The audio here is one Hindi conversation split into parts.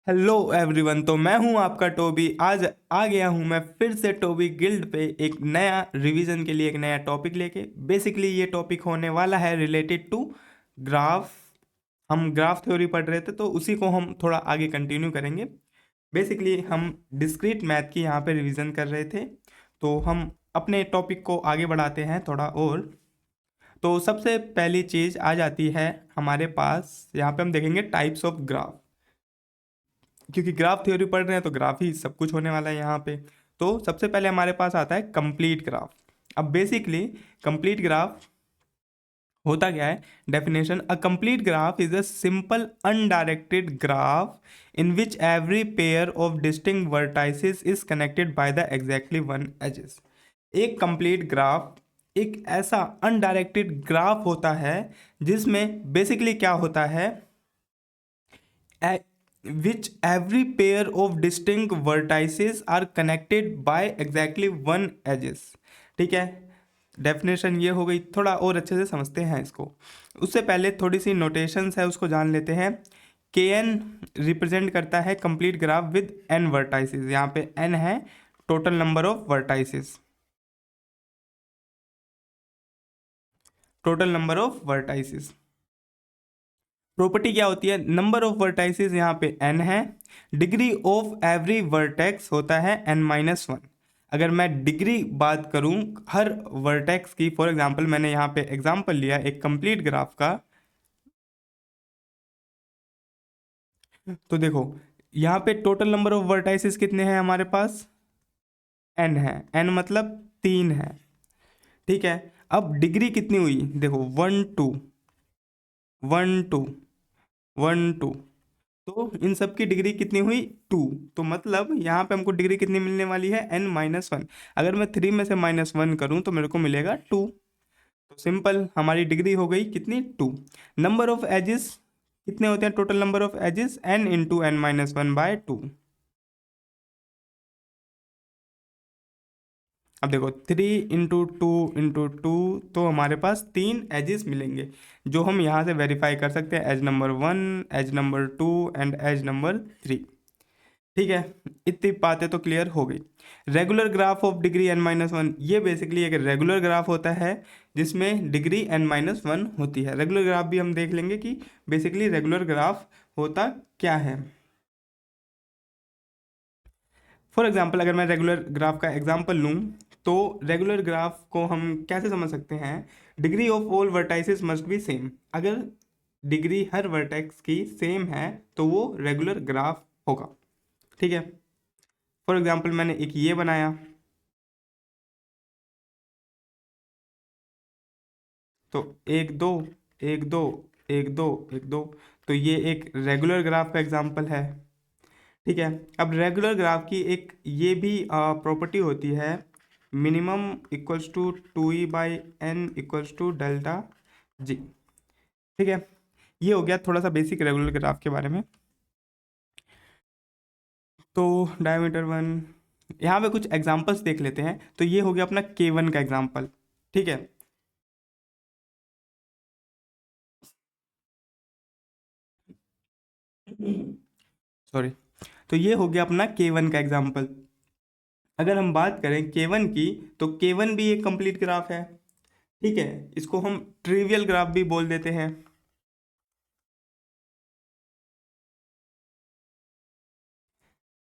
Hello everyone. तो मैं हूं आपका टोबी। आज आ गया हूं मैं फिर से टोबी गिल्ड पे एक नया रिवीजन के लिए एक नया टॉपिक लेके। बेसिकली ये टॉपिक होने वाला है रिलेटेड टू ग्राफ। हम ग्राफ थ्योरी पढ़ रहे थे तो उसी को हम थोड़ा आगे कंटिन्यू करेंगे। बेसिकली हम डिस्क्रीट मैथ की यहाँ पे रिवीजन कर रहे थे, तो हम अपने टॉपिक को आगे बढ़ाते हैं थोड़ा और। तो सबसे पहली चीज़ आ जाती है हमारे पास, यहाँ पे हम देखेंगे टाइप्स ऑफ ग्राफ। क्योंकि ग्राफ थ्योरी पढ़ रहे हैं तो ग्राफ ही सब कुछ होने वाला है यहाँ पे। तो सबसे पहले हमारे पास आता है कंप्लीट ग्राफ। अब बेसिकली कंप्लीट ग्राफ होता क्या है? Definition: a complete graph is a simple undirected graph in which every pair of distinct vertices is connected by the exactly one edges. एक कंप्लीट ग्राफ एक ऐसा अनडायरेक्टेड ग्राफ होता है जिसमें बेसिकली क्या होता है, which every pair of distinct vertices are connected by exactly one edges। ठीक है, डेफिनेशन ये हो गई। थोड़ा और अच्छे से समझते हैं इसको। उससे पहले थोड़ी सी नोटेशंस है उसको जान लेते हैं। के एन रिप्रेजेंट करता है complete graph with N vertices. यहाँ पे एन है total number of vertices, total number of vertices. Property क्या होती है? नंबर ऑफ वर्टाइसेस यहाँ पे n है। डिग्री ऑफ एवरी वर्टेक्स होता है n-1। अगर मैं डिग्री बात करूँ हर वर्टेक्स की, फॉर एग्जांपल मैंने यहाँ पे एग्जांपल लिया एक कंप्लीट ग्राफ का, तो देखो यहाँ पे टोटल नंबर ऑफ वर्टाइसेस कितने हैं हमारे पास? n है। n मतलब 3 है। ठीक है, अब डिग्री कितनी हुई? देखो 1 2 1 2 1 2, तो इन सब की डिग्री कितनी हुई? 2। तो मतलब यहाँ पे हमको डिग्री कितनी मिलने वाली है? n-1। अगर मैं 3 में से -1 करूँ तो मेरे को मिलेगा 2। तो सिंपल हमारी डिग्री हो गई कितनी? 2। नंबर ऑफ एजेस कितने होते हैं? Total number of edges n into n-1/2। अब देखो 3 × 2 × 2, तो हमारे पास 3 एजेस मिलेंगे जो हम यहाँ से वेरीफाई कर सकते हैं। Edge number 1, edge number 2 and edge number 3। ठीक है, इतनी बातें तो क्लियर हो गई। Regular graph of degree n-1, ये बेसिकली एक रेगुलर ग्राफ होता है जिसमें डिग्री n-1 होती है। रेगुलर ग्राफ भी हम देख लेंगे कि बेसिकली रेगुलर ग्राफ होता क्या है। फॉर एग्जांपल अगर मैं रेगुलर ग्राफ का एग्जांपल लूँ तो रेगुलर ग्राफ को हम कैसे समझ सकते हैं? Degree of all vertices must be same. अगर डिग्री हर वर्टेक्स की सेम है तो वो रेगुलर ग्राफ होगा। ठीक है, फॉर एग्जांपल मैंने एक ये बनाया, तो 1 2 1 2 1 2 1 2, तो ये एक रेगुलर ग्राफ का एग्जांपल है। ठीक है, अब रेगुलर ग्राफ की एक ये भी प्रॉपर्टी होती है, minimum equals to 2e/n equals to delta G. ठीक है, ये हो गया थोड़ा सा बेसिक रेगुलर ग्राफ के बारे में। तो डायमीटर 1, यहाँ पे कुछ एग्जांपल्स देख लेते हैं। तो ये हो गया अपना K1 का एग्जांपल। ठीक है, सॉरी। तो ये हो गया अपना K1 का एग्जांपल। अगर हम बात करें K1 की, तो K1 भी एक कंप्लीट ग्राफ है। ठीक है, इसको हम ट्रिवियल ग्राफ भी बोल देते हैं।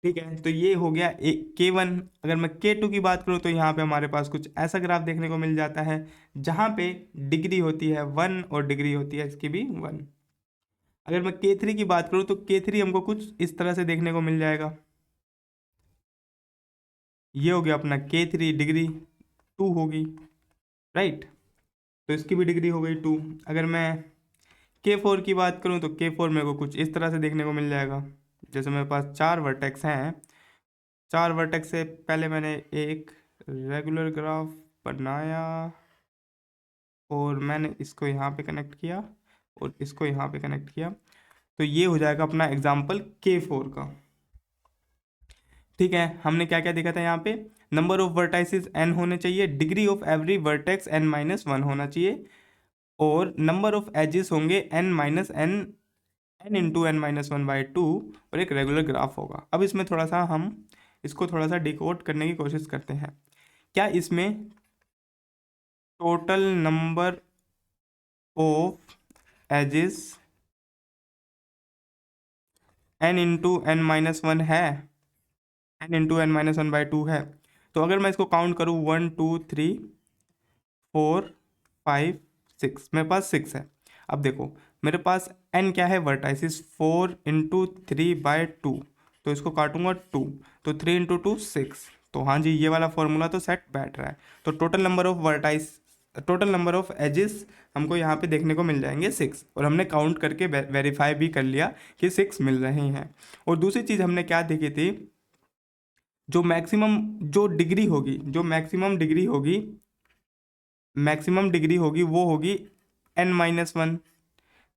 ठीक है, तो ये हो गया एक K1। अगर मैं K2 की बात करूँ तो यहाँ पे हमारे पास कुछ ऐसा ग्राफ देखने को मिल जाता है जहाँ पे डिग्री होती है 1 और डिग्री होती है इसकी भी 1। अगर मैं K3 की बात करूँ तो K3 हमको कुछ इस तरह से देखने को मिल जाएगा। ये हो गया अपना K3, डिग्री 2 होगी, राइट। तो इसकी भी डिग्री हो गई 2। अगर मैं K4 की बात करूँ तो K4 मेरे को कुछ इस तरह से देखने को मिल जाएगा। जैसे मेरे पास 4 वर्टेक्स हैं, 4 वर्टेक्स से पहले मैंने एक रेगुलर ग्राफ बनाया और मैंने इसको यहाँ पे कनेक्ट किया और इसको यहाँ पे कनेक्ट किया। तो ये हो जाएगा अपना एग्जाम्पल K4 का। ठीक है, हमने क्या क्या देखा था यहाँ पे? नंबर ऑफ वर्टाइसेस n होने चाहिए, degree of every vertex n-1 होना चाहिए, और नंबर ऑफ एजेस होंगे n-n n×n-1/2 और एक रेगुलर ग्राफ होगा। अब इसमें थोड़ा सा हम इसको थोड़ा सा डिकोड करने की कोशिश करते हैं। क्या इसमें total number of edges n×n-1 है, n×n-1/2 है। तो अगर मैं इसको काउंट करूँ 1 2 3 4 5 6, मेरे पास 6 है। अब देखो मेरे पास n क्या है, वर्टाइसिस 4×3/2, तो इसको काटूंगा 2, तो 3×2 6। तो हाँ जी, ये वाला फॉर्मूला तो सेट बैठ रहा है। तो टोटल नंबर ऑफ एजेस हमको यहाँ पे देखने को मिल जाएंगे 6, और हमने काउंट करके वेरीफाई भी कर लिया कि 6 मिल रहे हैं। और दूसरी चीज़ हमने क्या देखी थी, जो मैक्सिमम डिग्री होगी वो होगी n-1।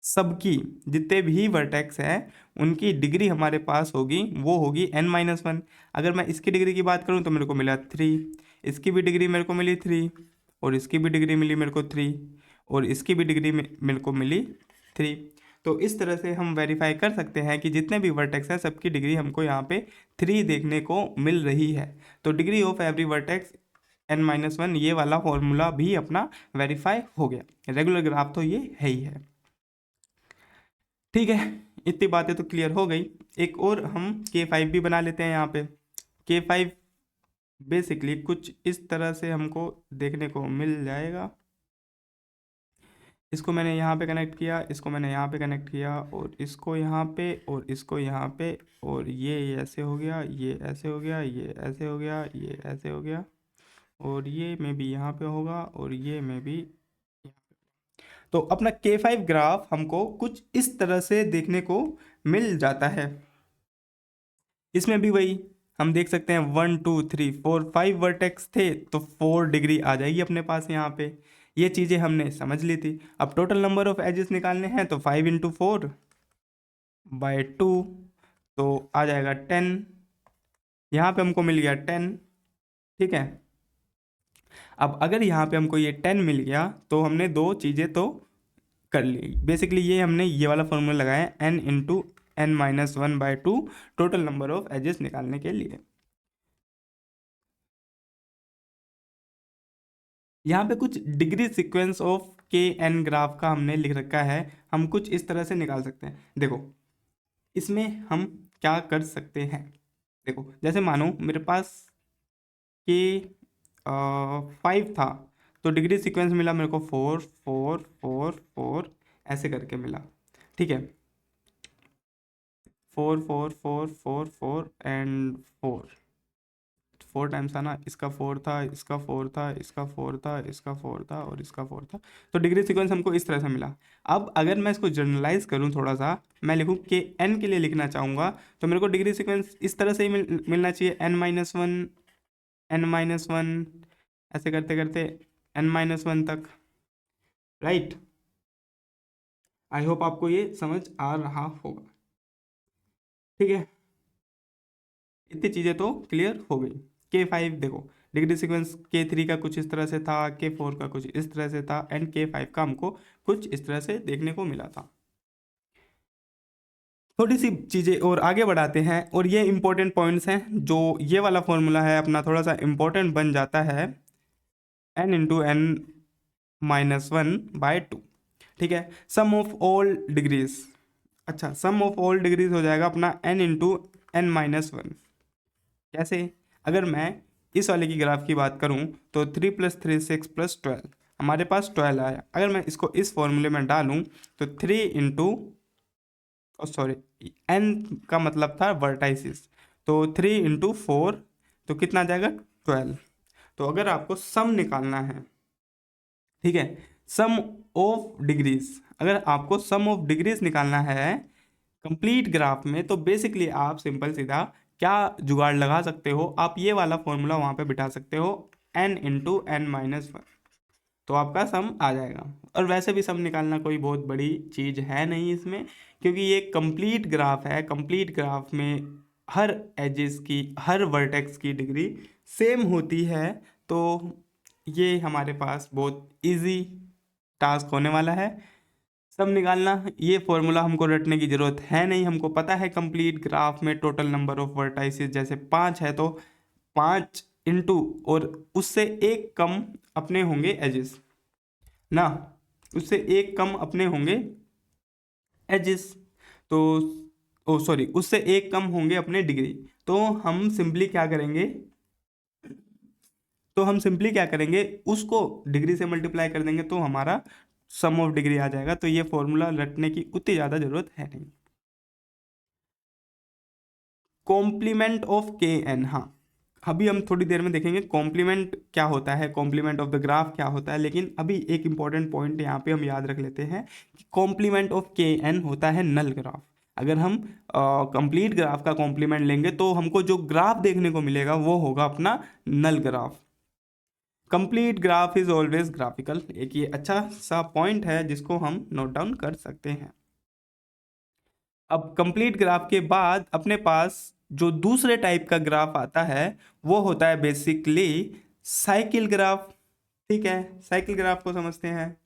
सबकी जितने भी वर्टेक्स हैं उनकी डिग्री हमारे पास होगी वो होगी n-1। अगर मैं इसकी डिग्री की बात करूं तो मेरे को मिला 3, इसकी भी डिग्री मेरे को मिली 3, और इसकी भी डिग्री मिली मेरे को 3, और इसकी भी डिग्री मेरे को मिली 3। तो इस तरह से हम वेरीफाई कर सकते हैं कि जितने भी वर्टेक्स हैं सबकी डिग्री हमको यहाँ पे 3 देखने को मिल रही है। तो degree of every vertex n-1, ये वाला फॉर्मूला भी अपना वेरीफाई हो गया। रेगुलर ग्राफ तो ये है ही है। ठीक है, इतनी बातें तो क्लियर हो गई। एक और हम K5 भी बना लेते हैं यहाँ पे। K5 बेसिकली कुछ इस तरह से हमको देखने को मिल जाएगा। इसको मैंने यहाँ पे कनेक्ट किया, इसको मैंने यहाँ पे कनेक्ट किया, और इसको यहाँ पे, और इसको यहाँ पे, और ये ऐसे हो गया, ये ऐसे हो गया, ये ऐसे हो गया, ये ऐसे हो गया, और ये में भी यहाँ पे होगा, और ये में भी। तो अपना K5 ग्राफ हमको कुछ इस तरह से देखने को मिल जाता है। इसमें भी वही हम देख सकते हैं 1 2 3 4 5 वर्टेक्स थे, तो 4 डिग्री आ जाएगी अपने पास यहाँ पे। ये चीज़ें हमने समझ ली थी। अब टोटल नंबर ऑफ एजेस निकालने हैं, तो 5×4/2, तो आ जाएगा 10। यहाँ पे हमको मिल गया 10। ठीक है, अब अगर यहाँ पे हमको ये 10 मिल गया तो हमने दो चीज़ें तो कर ली। बेसिकली ये हमने ये वाला फॉर्मूला लगाया n×n-1/2 total number of edges निकालने के लिए। यहाँ पे कुछ degree sequence of Kn graph का हमने लिख रखा है, हम कुछ इस तरह से निकाल सकते हैं। देखो इसमें हम क्या कर सकते हैं, देखो जैसे मानो मेरे पास K5 था, तो डिग्री सीक्वेंस मिला मेरे को 4 4 4 4 ऐसे करके मिला। ठीक है, 4 4 4 4 4 एंड 4 टाइम्स था ना, इसका 4 था, इसका 4 था, इसका 4 था, इसका 4 था, और इसका 4 था। तो डिग्री सीक्वेंस हमको इस तरह से मिला। अब अगर मैं इसको जर्नलाइज करूं थोड़ा सा, मैं लिखूं कि n के लिए लिखना चाहूँगा, तो मेरे को डिग्री सीक्वेंस इस तरह से ही मिलना चाहिए, n-1 n-1 ऐसे करते करते n-1 तक। राइट, आई होप आपको ये समझ आ रहा होगा। ठीक है, इतनी चीज़ें तो क्लियर हो गई। K5 देखो डिग्री सीक्वेंस K3 का कुछ इस तरह से था, K4 का कुछ इस तरह से था, एंड K5 का हमको कुछ इस तरह से देखने को मिला था। थोड़ी सी चीज़ें और आगे बढ़ाते हैं, और ये इंपॉर्टेंट पॉइंट्स हैं। जो ये वाला फॉर्मूला है अपना थोड़ा सा इंपॉर्टेंट बन जाता है, n×n-1/2। ठीक है, सम ऑफ ऑल डिग्रीज, अच्छा सम ऑफ ऑल डिग्रीज हो जाएगा अपना n×n-1। कैसे, अगर मैं इस वाले की ग्राफ की बात करूं तो 3 + 3 6 + 12, हमारे पास 12 आया। अगर मैं इसको इस फॉर्मूले में डालूं तो 3 इंटू सॉरी n का मतलब था वर्टाइसिस, तो 3×4 तो कितना आ जाएगा 12। तो अगर आपको सम निकालना है, ठीक है, सम ऑफ डिग्रीज, अगर आपको सम ऑफ डिग्रीज निकालना है कंप्लीट ग्राफ में, तो बेसिकली आप सिंपल सीधा क्या जुगाड़ लगा सकते हो, आप ये वाला फॉर्मूला वहाँ पे बिठा सकते हो n×n-1, तो आपका सम आ जाएगा। और वैसे भी सम निकालना कोई बहुत बड़ी चीज़ है नहीं इसमें, क्योंकि ये कंप्लीट ग्राफ है। कंप्लीट ग्राफ में हर एजेस की, हर वर्टेक्स की डिग्री सेम होती है, तो ये हमारे पास बहुत इजी टास्क होने वाला है। सब निकालना, ये फॉर्मूला हमको रटने की जरूरत है नहीं, हमको पता है कंप्लीट ग्राफ में टोटल नंबर ऑफ वर्टाइसेस जैसे 5 है तो 5 इंटू और उससे एक कम अपने होंगे एजेस ना, उससे एक कम अपने होंगे एजेस, तो ओ सॉरी उससे एक कम होंगे अपने डिग्री। तो हम सिंपली क्या करेंगे, उसको डिग्री से मल्टीप्लाई कर देंगे तो हमारा सम ऑफ डिग्री आ जाएगा। तो ये फॉर्मूला रटने की उतनी ज़्यादा जरूरत है नहीं। कॉम्प्लीमेंट ऑफ के एन, हाँ अभी हम थोड़ी देर में देखेंगे कॉम्प्लीमेंट क्या होता है, कॉम्प्लीमेंट ऑफ द ग्राफ क्या होता है, लेकिन अभी एक इंपॉर्टेंट पॉइंट यहाँ पे हम याद रख लेते हैं कि कॉम्प्लीमेंट ऑफ के एन होता है नल ग्राफ। अगर हम कंप्लीट ग्राफ का कॉम्प्लीमेंट लेंगे तो हमको जो ग्राफ देखने को मिलेगा वो होगा अपना null graph. Complete graph is always graphical, एक ये अच्छा सा पॉइंट है जिसको हम नोट डाउन कर सकते हैं। अब कंप्लीट ग्राफ के बाद अपने पास जो दूसरे टाइप का ग्राफ आता है वो होता है बेसिकली साइकिल ग्राफ। ठीक है, साइकिल ग्राफ को समझते हैं।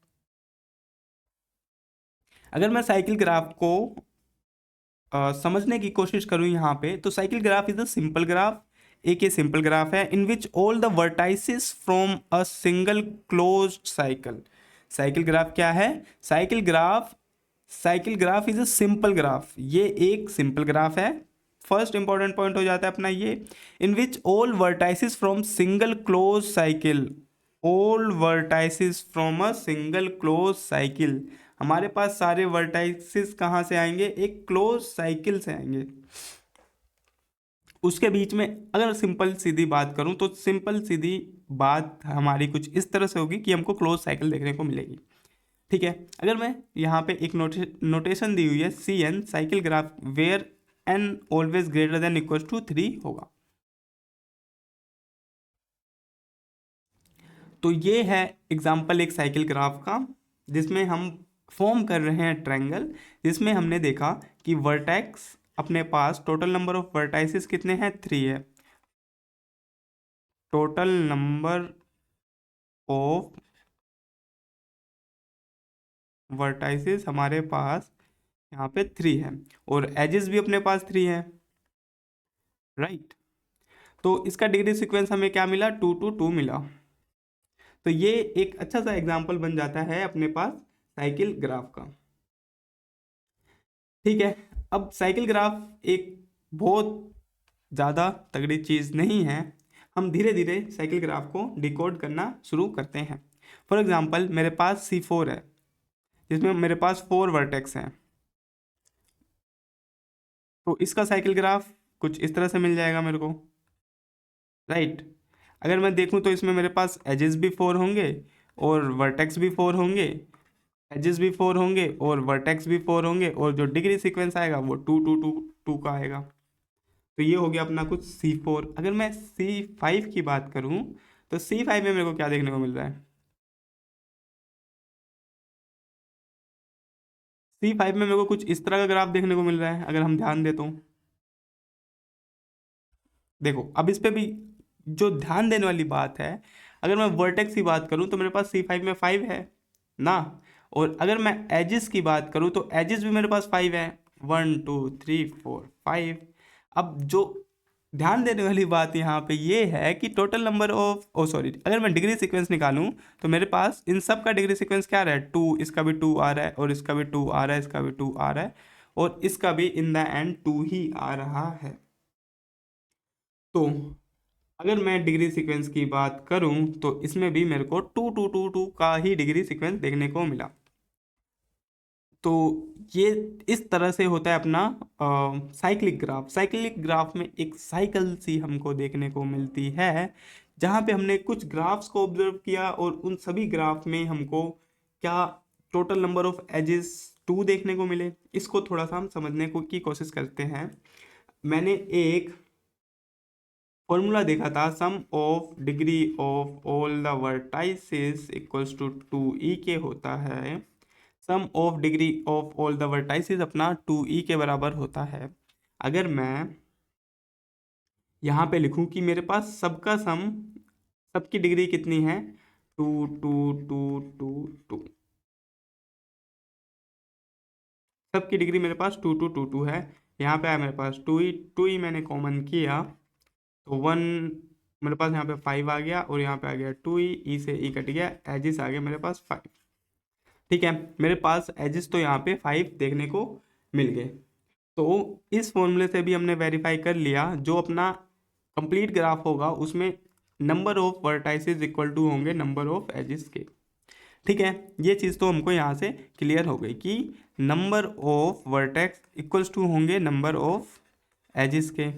अगर मैं साइकिल ग्राफ को समझने की कोशिश करूं यहाँ पे, तो cycle graph is a simple graph, एक ये सिंपल ग्राफ है in which all the vertices from a single closed cycle. Cycle graph क्या है, cycle graph is a simple graph, ये एक सिंपल ग्राफ है। फर्स्ट इंपॉर्टेंट पॉइंट हो जाता है अपना ये, in which all vertices from single close cycle, all vertices from a single close cycle, हमारे पास सारे वर्टाइसेस कहाँ से आएंगे, एक क्लोज साइकिल से आएंगे। उसके बीच में अगर सिंपल सीधी बात करूं तो सिंपल सीधी बात हमारी कुछ इस तरह से होगी कि हमको क्लोज साइकिल देखने को मिलेगी। ठीक है, अगर मैं यहाँ पे एक नोटेशन दी हुई है C N cycle graph where N always greater than equal to 3 होगा। तो ये है एग्जाम्पल एक साइकिल ग्राफ का जिसमें हम फॉर्म कर रहे हैं ट्रायंगल, जिसमें हमने देखा कि वर्टेक्स अपने पास टोटल नंबर ऑफ वर्टाइसेस कितने हैं, 3 है। टोटल नंबर ऑफ वर्टाइसेस हमारे पास यहाँ पे 3 है और एजेस भी अपने पास 3 है, राइट। तो इसका डिग्री सीक्वेंस हमें क्या मिला, 2 2 2 मिला। तो ये एक अच्छा सा एग्जाम्पल बन जाता है अपने पास साइकिल ग्राफ का। ठीक है, अब साइकिल ग्राफ एक बहुत ज़्यादा तगड़ी चीज़ नहीं है, हम धीरे धीरे साइकिल ग्राफ को डिकोड करना शुरू करते हैं। फॉर एग्जांपल मेरे पास C4 है जिसमें मेरे पास 4 वर्टेक्स हैं, तो इसका साइकिल ग्राफ कुछ इस तरह से मिल जाएगा मेरे को, राइट। अगर मैं देखूं तो इसमें मेरे पास एजेस भी 4 होंगे और वर्टेक्स भी 4 होंगे, एजेस भी 4 होंगे और वर्टेक्स भी 4 होंगे, और जो डिग्री सीक्वेंस आएगा वो 2 2 2 2 का आएगा। तो ये हो गया अपना कुछ C4। अगर मैं C5 की बात करूं तो C5 में मेरे को क्या देखने को मिल रहा है, C5 में मेरे को कुछ इस तरह का ग्राफ देखने को मिल रहा है। अगर हम ध्यान दें तो देखो, अब इस पे भी जो ध्यान देने वाली बात है, अगर मैं वर्टेक्स की बात करूं तो मेरे पास C5 में 5 है ना, और अगर मैं एजेस की बात करूं तो एजेस भी मेरे पास 5 है, 1 2 3 4 5। अब जो ध्यान देने वाली बात यहाँ पे ये है कि total number of oh sorry अगर मैं डिग्री सीक्वेंस निकालूं तो मेरे पास इन सब का डिग्री सीक्वेंस क्या आ रहा है, 2, इसका भी 2 आ रहा है और इसका भी 2 आ रहा है, इसका भी 2 आ रहा है और इसका भी इन द एंड 2 ही आ रहा है। तो अगर मैं डिग्री सीक्वेंस की बात करूं तो इसमें भी मेरे को 2 2 2 2 का ही डिग्री सीक्वेंस देखने को मिला। तो ये इस तरह से होता है अपना साइक्लिक ग्राफ। साइक्लिक ग्राफ में एक साइकिल सी हमको देखने को मिलती है जहाँ पे हमने कुछ ग्राफ्स को ऑब्जर्व किया और उन सभी ग्राफ में हमको क्या टोटल नंबर ऑफ एजेस 2 देखने को मिले। इसको थोड़ा सा हम समझने की कोशिश करते हैं। मैंने एक फॉर्मूला देखा था, sum of degree of all the vertices equals to 2e के होता है, sum of degree of all the vertices अपना 2e के बराबर होता है। अगर मैं यहाँ पे लिखूँ कि मेरे पास सबका सम, सबकी डिग्री कितनी है, 2 2 2 2 2, सबकी डिग्री मेरे पास 2 2 2 2 है। यहाँ पे आया मेरे पास 2 ही मैंने कॉमन किया तो 1 मेरे पास यहाँ पे 5 आ गया और यहाँ पे आ गया 2 ई से ई कट गया, एजिस आ गया मेरे पास 5। ठीक है, मेरे पास एजिस तो यहाँ पे 5 देखने को मिल गए। तो इस फॉर्मूले से भी हमने वेरीफाई कर लिया, जो अपना कंप्लीट ग्राफ होगा उसमें number of vertices equal to होंगे नंबर ऑफ एजिस के। ठीक है, ये चीज़ तो हमको यहाँ से क्लियर हो गई कि number of vertex equals to होंगे नंबर ऑफ एजिस के।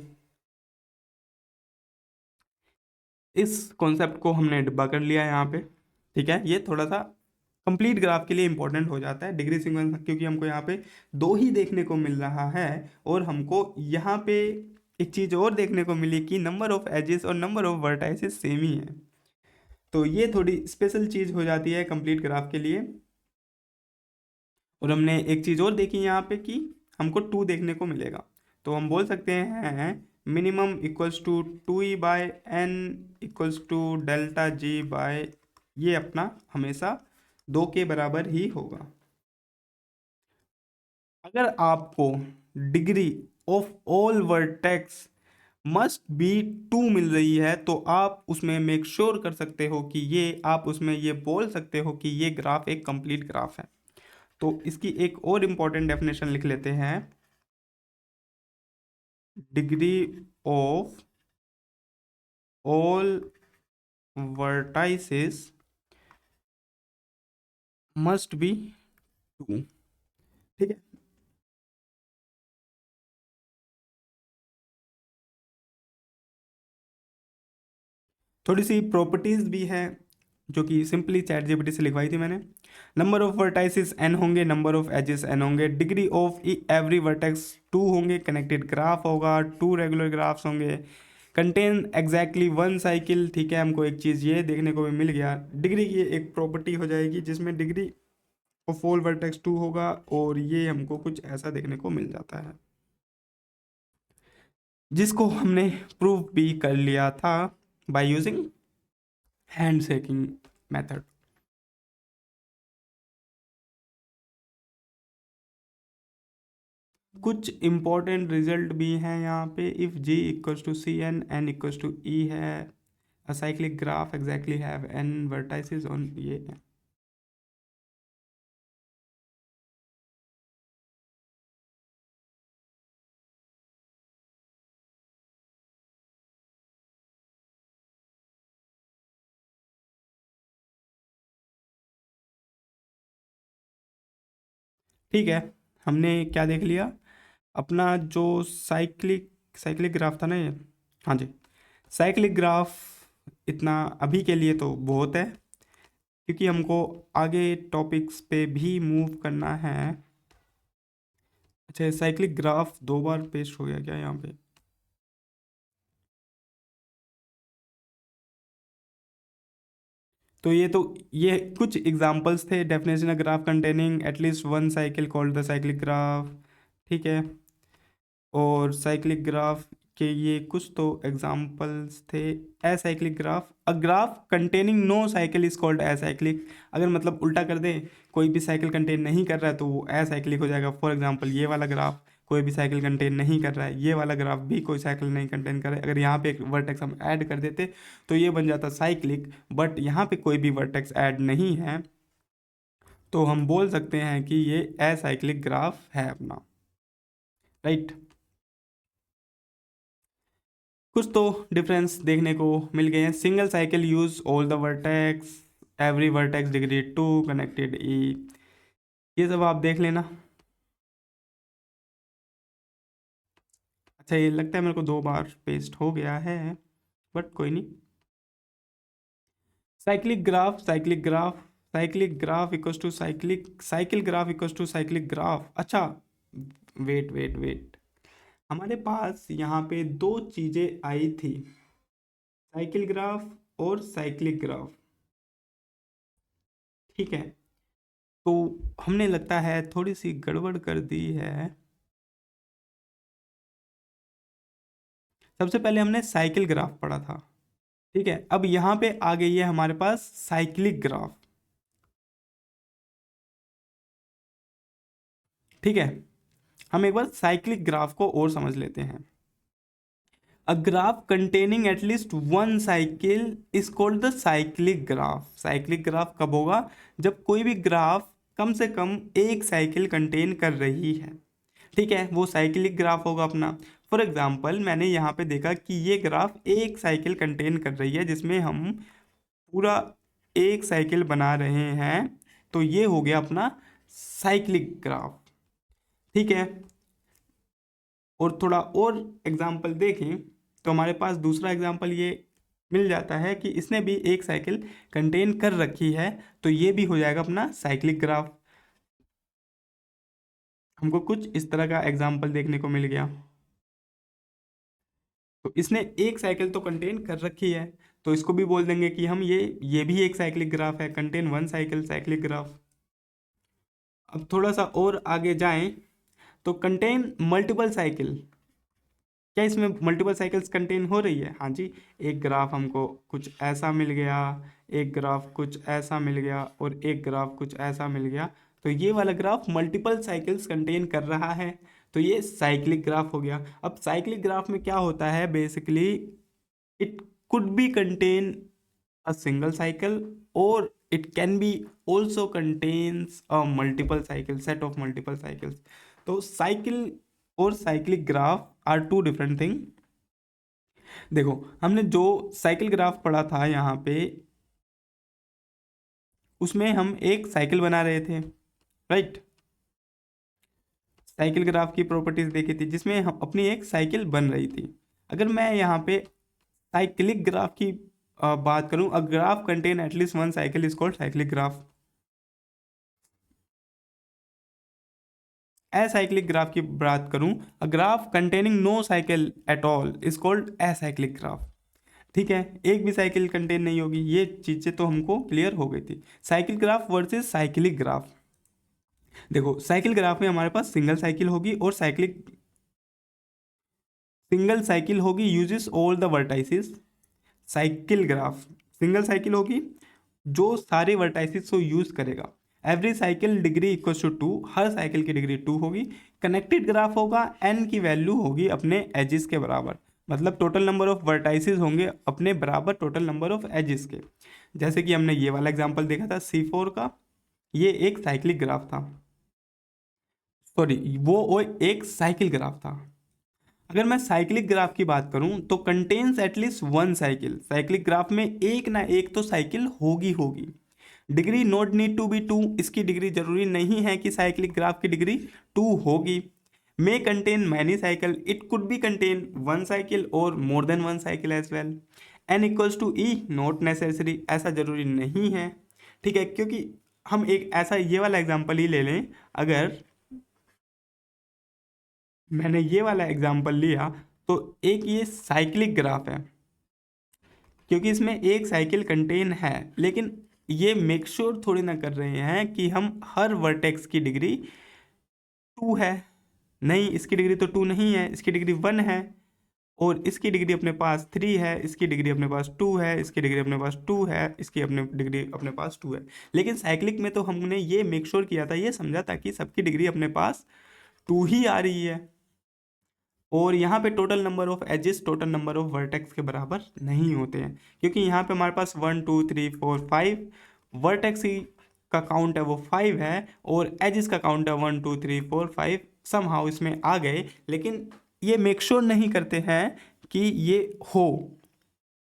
इस कॉन्सेप्ट को हमने डिब्बा कर लिया यहाँ पे। ठीक है, ये थोड़ा सा कंप्लीट ग्राफ के लिए इंपॉर्टेंट हो जाता है डिग्री सीक्वेंस, क्योंकि हमको यहाँ पे 2 ही देखने को मिल रहा है और हमको यहाँ पे एक चीज़ और देखने को मिली कि नंबर ऑफ एजेस और नंबर ऑफ वर्टाइसेस सेम ही है। तो ये थोड़ी स्पेशल चीज़ हो जाती है कंप्लीट ग्राफ के लिए। और हमने एक चीज़ और देखी यहाँ पे कि हमको 2 देखने को मिलेगा, तो हम बोल सकते हैं minimum equals to 2e/n equals to delta G by, ये अपना हमेशा 2 के बराबर ही होगा। अगर आपको degree of all vertex must be 2 मिल रही है तो आप उसमें मेक श्योर कर सकते हो कि ये, आप उसमें ये बोल सकते हो कि ये ग्राफ एक कंप्लीट ग्राफ है। तो इसकी एक और इम्पॉर्टेंट डेफिनेशन लिख लेते हैं, degree of all vertices must be 2। ठीक है, थोड़ी सी प्रॉपर्टीज भी है जो कि सिंपली चैट जीपीटी से लिखवाई थी मैंने। नंबर ऑफ वर्टाइसेस n होंगे, नंबर ऑफ एजेस n होंगे, डिग्री ऑफ एवरी वर्टेक्स 2 होंगे, कनेक्टेड ग्राफ होगा, 2 रेगुलर ग्राफ्स होंगे, कंटेन एग्जैक्टली 1 साइकिल। ठीक है, हमको एक चीज़ ये देखने को भी मिल गया, डिग्री की एक प्रॉपर्टी हो जाएगी जिसमें डिग्री ऑफ ऑल वर्टेक्स 2 होगा और ये हमको कुछ ऐसा देखने को मिल जाता है, जिसको हमने प्रूव भी कर लिया था by using hand shaking method. कुछ इंपॉर्टेंट रिजल्ट भी हैं यहाँ पे, if g equals to C N, N equals to E है, a cyclic graph exactly have n vertices on ये है। ठीक है, हमने क्या देख लिया, अपना जो साइक्लिक साइक्लिक ग्राफ था ना ये, हाँ जी, साइक्लिक ग्राफ इतना अभी के लिए तो बहुत है, क्योंकि हमको आगे टॉपिक्स पे भी मूव करना है। अच्छा, साइक्लिक ग्राफ 2 बार पेस्ट हो गया क्या यहाँ पे? तो ये कुछ एग्जांपल्स थे, definition graph containing at least 1 cycle called the cyclic graph. ठीक है, और साइक्लिक ग्राफ के ये कुछ तो एग्जांपल्स थे, acyclic graph, a graph containing no cycle is called acyclic. अगर मतलब उल्टा कर दें, कोई भी साइकिल कंटेन नहीं कर रहा है तो वो एसाइक्लिक हो जाएगा। फॉर एग्जांपल ये वाला ग्राफ कोई भी साइकिल कंटेन नहीं कर रहा है, ये वाला ग्राफ भी कोई साइकिल नहीं कंटेन कर रहा है, अगर यहाँ पे एक वर्टेक्स हम ऐड कर देते तो ये बन जाता साइक्लिक, बट यहाँ पे कोई भी वर्टेक्स ऐड नहीं है तो हम बोल सकते हैं कि ये एसाइक्लिक ग्राफ है अपना, राइट। कुछ तो डिफरेंस देखने को मिल गए हैं, single cycle use all the vertex, every vertex degree 2 connected E, ये सब आप देख लेना। अच्छा, ये लगता है मेरे को 2 बार पेस्ट हो गया है, बट कोई नहीं। Cyclic graph, cyclic graph, cyclic graph equals to cyclic, cycle graph equals to cyclic graph. अच्छा, वेट वेट वेट, हमारे पास यहाँ पे 2 चीज़ें आई थी, साइकिल ग्राफ और साइक्लिक ग्राफ। ठीक है, तो हमने लगता है थोड़ी सी गड़बड़ कर दी है। सबसे पहले हमने साइकिल ग्राफ पढ़ा था, ठीक है, अब यहाँ पे आ गई है हमारे पास साइक्लिक ग्राफ। ठीक है, हम एक बार साइक्लिक ग्राफ को और समझ लेते हैं। अ graph containing at least one cycle is called the cyclic graph. Cyclic graph कब होगा? जब कोई भी ग्राफ कम से कम एक साइकिल कंटेन कर रही है, ठीक है, वो साइक्लिक ग्राफ होगा अपना। फॉर एग्जाम्पल मैंने यहाँ पे देखा कि ये ग्राफ एक साइकिल कंटेन कर रही है, जिसमें हम पूरा एक साइकिल बना रहे हैं, तो ये हो गया अपना साइक्लिक ग्राफ, ठीक है। और थोड़ा और एग्जाम्पल देखें तो हमारे पास दूसरा एग्जाम्पल ये मिल जाता है कि इसने भी एक साइकिल कंटेन कर रखी है, तो ये भी हो जाएगा अपना साइक्लिक ग्राफ। हमको कुछ इस तरह का एग्जाम्पल देखने को मिल गया। तो इसने एक साइकिल तो कंटेन कर रखी है, तो इसको भी बोल देंगे कि हम ये भी एक साइक्लिक ग्राफ है, contain one cycle, cyclic graph. अब थोड़ा सा और आगे जाएं तो कंटेन मल्टीपल साइकिल, क्या इसमें मल्टीपल साइकिल्स कंटेन हो रही है? हाँ जी, एक ग्राफ हमको कुछ ऐसा मिल गया, एक ग्राफ कुछ ऐसा मिल गया, और एक ग्राफ कुछ ऐसा मिल गया, तो ये वाला ग्राफ मल्टीपल साइकिल्स कंटेन कर रहा है, तो ये साइक्लिक ग्राफ हो गया। अब साइक्लिक ग्राफ में क्या होता है basically, it could be contain a single cycle और it can be also contains a multiple cycle, set of multiple cycles. तो साइकिल और cyclic graph are two different thing. देखो, हमने जो साइकिल ग्राफ पढ़ा था यहाँ पे, उसमें हम एक साइकिल बना रहे थे, राइट। साइकिल ग्राफ की प्रॉपर्टीज देखी थी जिसमें हम अपनी एक साइकिल बन रही थी। अगर मैं यहाँ पे साइक्लिक ग्राफ की बात करूँ, a graph contain at least one cycle is called cyclic graph. Acyclic graph की बात करूं, a graph containing no cycle at all is called acyclic graph. ठीक है, एक भी साइकिल कंटेन नहीं होगी, ये चीजें तो हमको क्लियर हो गई थी। Cycle graph versus cyclic graph. देखो, साइकिल ग्राफ में हमारे पास सिंगल साइकिल होगी और सिंगल साइकिल होगी uses all the vertices. Cycle graph single cycle होगी जो सारे वर्टाइसिस को यूज करेगा। Every cycle degree equal to 2, हर साइकिल की डिग्री 2 होगी। कनेक्टेड ग्राफ होगा, एन की वैल्यू होगी अपने एजिस के बराबर, मतलब टोटल नंबर ऑफ वर्टाइसिस होंगे अपने बराबर टोटल नंबर ऑफ एजिस के। जैसे कि हमने ये वाला एग्जांपल देखा था C4 का, ये एक साइक्लिक ग्राफ था, सॉरी वो एक साइकिल ग्राफ था। अगर मैं साइक्लिक ग्राफ की बात करूं तो contains at least one cycle. Cyclic graph में एक ना एक तो साइकिल होगी। Degree not need to be 2, इसकी डिग्री जरूरी नहीं है कि साइक्लिक ग्राफ की डिग्री 2 होगी। May contain many cycle, it could be contain one cycle और more than one cycle as well. N equals to E, not necessary, ऐसा जरूरी नहीं है, ठीक है। क्योंकि हम एक ऐसा ये वाला एग्जाम्पल ही ले लें, अगर मैंने ये वाला एग्जाम्पल लिया तो एक ये साइक्लिक ग्राफ है, क्योंकि इसमें एक साइकिल कंटेन है, लेकिन ये मेक श्योर थोड़ी ना कर रहे हैं कि हम हर वर्टेक्स की डिग्री 2 है। नहीं, इसकी डिग्री तो 2 नहीं है, इसकी डिग्री 1 है, और इसकी डिग्री अपने पास 3 है, इसकी डिग्री अपने पास 2 है, इसकी डिग्री अपने पास 2 है, इसकी अपने डिग्री अपने पास 2 है। लेकिन साइक्लिक में तो हमने ये मेक श्योर किया था, ये समझा था कि सबकी डिग्री अपने पास 2 ही आ रही है, और यहाँ पे total number of edges total number of vertex के बराबर नहीं होते हैं, क्योंकि यहाँ पे हमारे पास 1 2 3 4 5 वर्टेक्स का काउंट है वो 5 है, और एजेस का काउंट है 1 2 3 4 5। समहाउ इसमें आ गए, लेकिन ये मेक श्योर नहीं करते हैं कि ये हो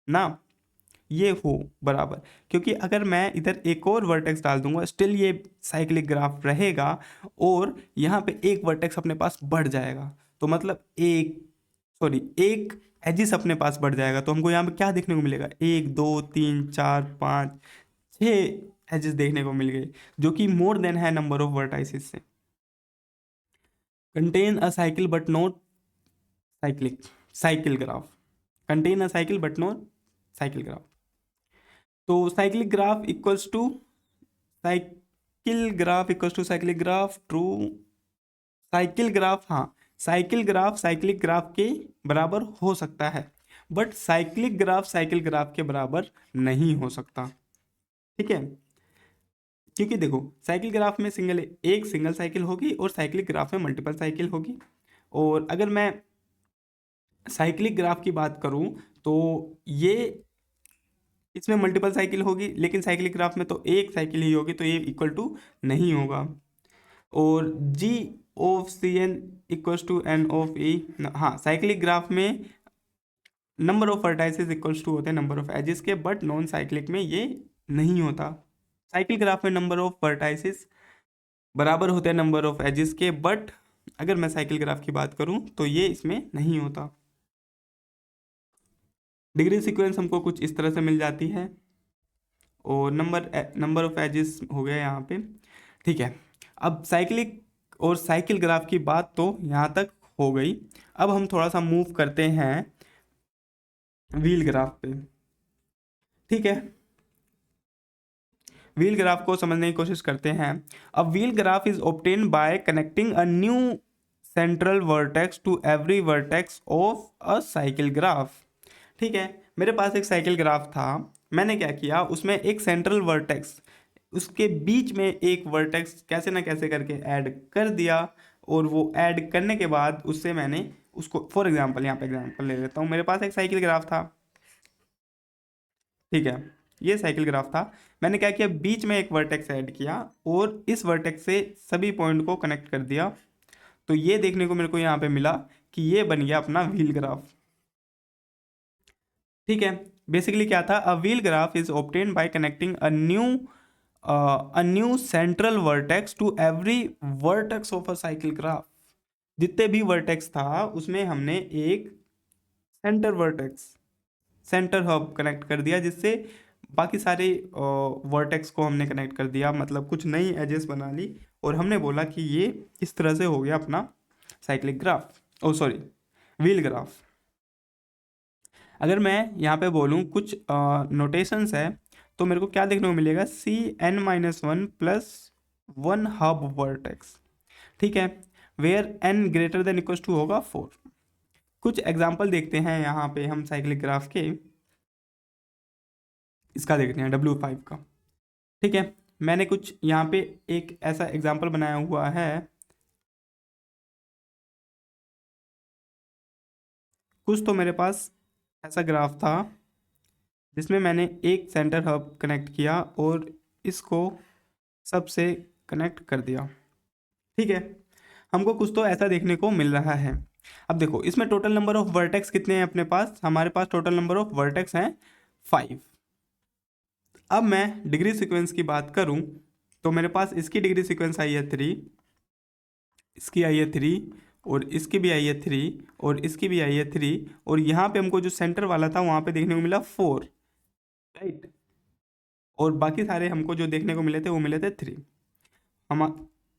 ना, ये हो बराबर। क्योंकि अगर मैं इधर एक और वर्टेक्स डाल दूंगा, स्टिल ये साइक्लिक ग्राफ रहेगा, और यहाँ पे एक वर्टेक्स अपने पास बढ़ जाएगा, तो मतलब एक एजिस अपने पास बढ़ जाएगा, तो हमको यहाँ पे क्या देखने को मिलेगा, 1 2 3 4 5 6 एजिस देखने को मिल गए, जो कि मोर देन है नंबर ऑफ वर्टाइसिस से। Contain a cycle but not cyclic, cycle graph contain a cycle but not cycle graph. तो cyclic graph equals to cyclic graph true. Cycle graph, हाँ, साइकिल ग्राफ साइक्लिक ग्राफ के बराबर हो सकता है, but cyclic graph cycle graph के बराबर नहीं हो सकता, ठीक है। क्योंकि देखो साइकिल ग्राफ में एक सिंगल साइकिल होगी और साइक्लिक ग्राफ में मल्टीपल साइकिल होगी। और अगर मैं साइक्लिक ग्राफ की बात करूं तो ये इसमें मल्टीपल साइकिल होगी, लेकिन साइक्लिक ग्राफ में तो एक साइकिल ही होगी, तो ये इक्वल टू नहीं होगा। और G of C N equals to N of E, हाँ साइक्लिक ग्राफ में number of vertices equals to होते हैं नंबर ऑफ एजेस के, बट नॉन साइक्लिक में ये नहीं होता। साइकिल ग्राफ में नंबर ऑफ वर्टाइसेस बराबर होते हैं नंबर ऑफ एजेस के, बट अगर मैं साइकिल ग्राफ की बात करूं तो ये इसमें नहीं होता। डिग्री सीक्वेंस हमको कुछ इस तरह से मिल जाती है और नंबर ऑफ एजेस हो गया यहाँ पे। ठीक है, अब साइक्लिक और साइकिल ग्राफ की बात तो यहाँ तक हो गई। अब हम थोड़ा सा मूव करते हैं व्हील ग्राफ पे। ठीक है, व्हील ग्राफ को समझने की कोशिश करते हैं। A wheel graph is obtain by connecting a new central vertex to every vertex of a cycle graph. ठीक है, मेरे पास एक साइकिल ग्राफ था, मैंने क्या किया उसमें एक सेंट्रल वर्टेक्स, उसके बीच में एक वर्टेक्स कैसे ना कैसे करके ऐड कर दिया। और वो ऐड करने के बाद उससे मैंने उसको फॉर एग्जांपल यहाँ पे एग्जांपल ले लेता हूँ। मेरे पास एक साइकिल ग्राफ था, ठीक है, ये साइकिल ग्राफ था। मैंने क्या किया, बीच में एक वर्टेक्स ऐड किया और इस वर्टेक्स से सभी पॉइंट को कनेक्ट कर दिया। तो ये देखने को मेरे को यहाँ पे मिला कि ये बन गया अपना व्हील ग्राफ। ठीक है, बेसिकली क्या था, a wheel graph is obtained by connecting a new central vertex to every vertex of a cycle graph. जितने भी वर्टेक्स था उसमें हमने एक centre vertex, centre hub connect कर दिया, जिससे बाकी सारे वर्टेक्स को हमने कनेक्ट कर दिया, मतलब कुछ नई एजेस बना ली। और हमने बोला कि ये इस तरह से हो गया अपना साइक्लिक ग्राफ, ओ सॉरी व्हील ग्राफ। अगर मैं यहाँ पे बोलूँ कुछ नोटेशंस है तो मेरे को क्या देखने को मिलेगा, C N minus one plus one hub vertex. ठीक है, where N greater than equals to होगा 4। कुछ एग्जाम्पल देखते हैं यहाँ पे हम साइक्लिक ग्राफ के, इसका देखते हैं W5 का। ठीक है, मैंने कुछ यहाँ पे एक ऐसा एग्जाम्पल बनाया हुआ है, कुछ तो मेरे पास ऐसा ग्राफ था जिसमें मैंने एक सेंटर हब कनेक्ट किया और इसको सबसे कनेक्ट कर दिया। ठीक है, हमको कुछ तो ऐसा देखने को मिल रहा है। अब देखो इसमें टोटल नंबर ऑफ वर्टेक्स कितने हैं अपने पास, हमारे पास टोटल नंबर ऑफ वर्टेक्स हैं 5। अब मैं डिग्री सीक्वेंस की बात करूं तो मेरे पास इसकी डिग्री सीक्वेंस आई है 3, इसकी आई है 3, और इसकी भी आई है 3, और इसकी भी आई है 3, और यहाँ पे हमको जो सेंटर वाला था वहाँ पे देखने को मिला 4, राइट। और बाकी सारे हमको जो देखने को मिले थे वो मिले थे 3। हम